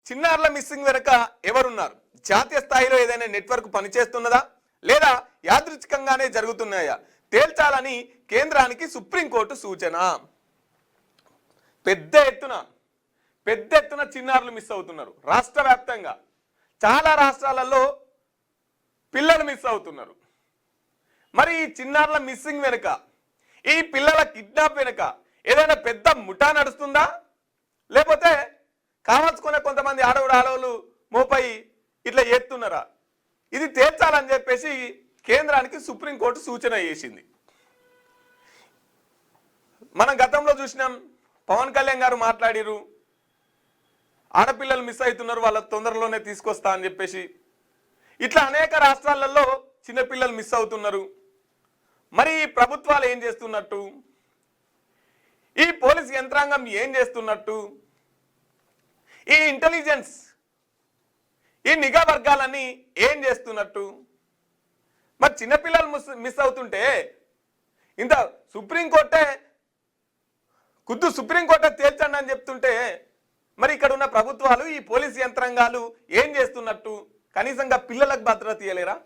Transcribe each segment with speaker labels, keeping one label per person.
Speaker 1: చిన్నారుల మిస్సింగ్ వెనుక ఎవరున్నారు? జాతీయ స్థాయిలో ఏదైనా నెట్వర్క్ పనిచేస్తున్నదా లేదా యాదృచ్ఛికంగానే జరుగుతున్నాయా తేల్చాలని కేంద్రానికి సుప్రీంకోర్టు సూచన. పెద్ద ఎత్తున చిన్నారులు మిస్ అవుతున్నారు. రాష్ట్ర వ్యాప్తంగా చాలా రాష్ట్రాలలో పిల్లలు మిస్ అవుతున్నారు. మరి ఈ చిన్నారుల మిస్సింగ్ వెనుక, ఈ పిల్లల కిడ్నాప్ వెనుక ఏదైనా పెద్ద ముఠా నడుస్తుందా, లేకపోతే కావాల్సుకునే కొంతమంది ఆడవులు మోపై ఇట్లా చేస్తున్నారా? ఇది తేల్చాలని చెప్పేసి కేంద్రానికి సుప్రీంకోర్టు సూచన చేసింది. మనం గతంలో చూసినాం, పవన్ కళ్యాణ్ గారు మాట్లాడిరు, ఆడపిల్లలు మిస్ అవుతున్నారు, వాళ్ళ తొందరలోనే తీసుకొస్తా అని చెప్పేసి. ఇట్లా అనేక రాష్ట్రాలలో చిన్నపిల్లలు మిస్ అవుతున్నారు. మరి ఈ ప్రభుత్వాలు ఏం చేస్తున్నట్టు, ఈ పోలీస్ యంత్రాంగం ఏం చేస్తున్నట్టు, ఈ ఇంటెలిజెన్స్, ఈ నిఘా వర్గాలన్నీ ఏం చేస్తున్నట్టు? మరి చిన్నపిల్లలు మిస్ అవుతుంటే ఇంత సుప్రీంకోర్టే తేల్చండి అని చెప్తుంటే మరి ఇక్కడ ఉన్న ప్రభుత్వాలు, ఈ పోలీస్ యంత్రాంగాలు ఏం చేస్తున్నట్టు? కనీసంగా పిల్లలకు భద్రత ఇవ్వలేరా?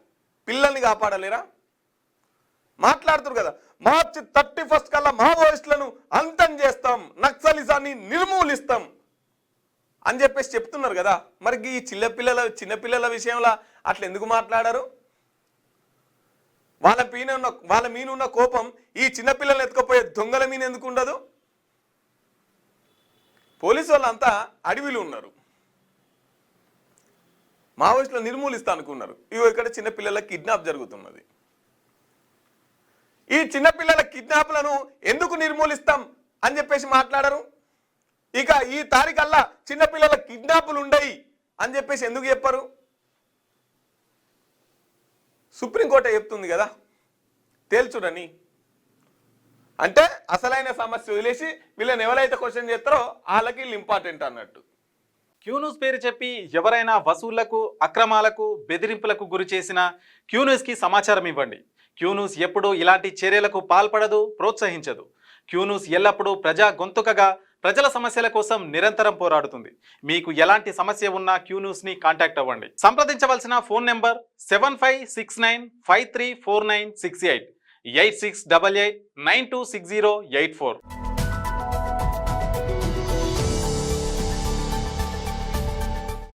Speaker 1: పిల్లల్ని కాపాడలేరా? మాట్లాడుతున్నారు కదా, మార్చి 31 కల్లా మావోయిస్టులను అంతం చేస్తాం, నక్సలిజాన్ని నిర్మూలిస్తాం అని చెప్పేసి చెప్తున్నారు కదా. మరి ఈ చిన్నపిల్లల విషయంలో అట్లా ఎందుకు మాట్లాడారు? వాళ్ళ మీనున్న కోపం ఈ చిన్నపిల్లలు ఎత్తుకపోయే దొంగల మీద ఎందుకు ఉండదు? పోలీసు వాళ్ళంతా అడవిలు ఉన్నారు, మావోయిస్టులు నిర్మూలిస్తా అనుకున్నారు. ఇవి ఇక్కడ చిన్నపిల్లల కిడ్నాప్ జరుగుతున్నది. ఈ చిన్నపిల్లల కిడ్నాప్లను ఎందుకు నిర్మూలిస్తాం అని చెప్పేసి మాట్లాడరు? ఇక ఈ తారీఖల్లా చిన్నపిల్లల కిడ్నాపులు ఉండయి అని చెప్పేసి ఎందుకు చెప్పరు? సుప్రీంకోర్టు చెప్తుంది కదా తేల్చుడని. అంటే అసలైన సమస్య వదిలేసి వీళ్ళని ఎవరైతే క్వశ్చన్ చేస్తారో వాళ్ళకి వీళ్ళు ఇంపార్టెంట్ అన్నట్టు.
Speaker 2: క్యూన్యూస్ పేరు చెప్పి ఎవరైనా వసూళ్లకు, అక్రమాలకు, బెదిరింపులకు గురి చేసిన క్యూన్యూస్కి సమాచారం ఇవ్వండి. క్యూన్యూస్ ఎప్పుడూ ఇలాంటి చర్యలకు పాల్పడదు, ప్రోత్సహించదు. క్యూన్యూస్ ఎల్లప్పుడూ ప్రజా గొంతుకగా ప్రజల సమస్యల కోసం నిరంతరం పోరాడుతుంది. మీకు ఎలాంటి సమస్య ఉన్నా క్యూన్యూస్ని కాంటాక్ట్ అవ్వండి. సంప్రదించవలసిన ఫోన్ నెంబర్ 7569534968 8688926084.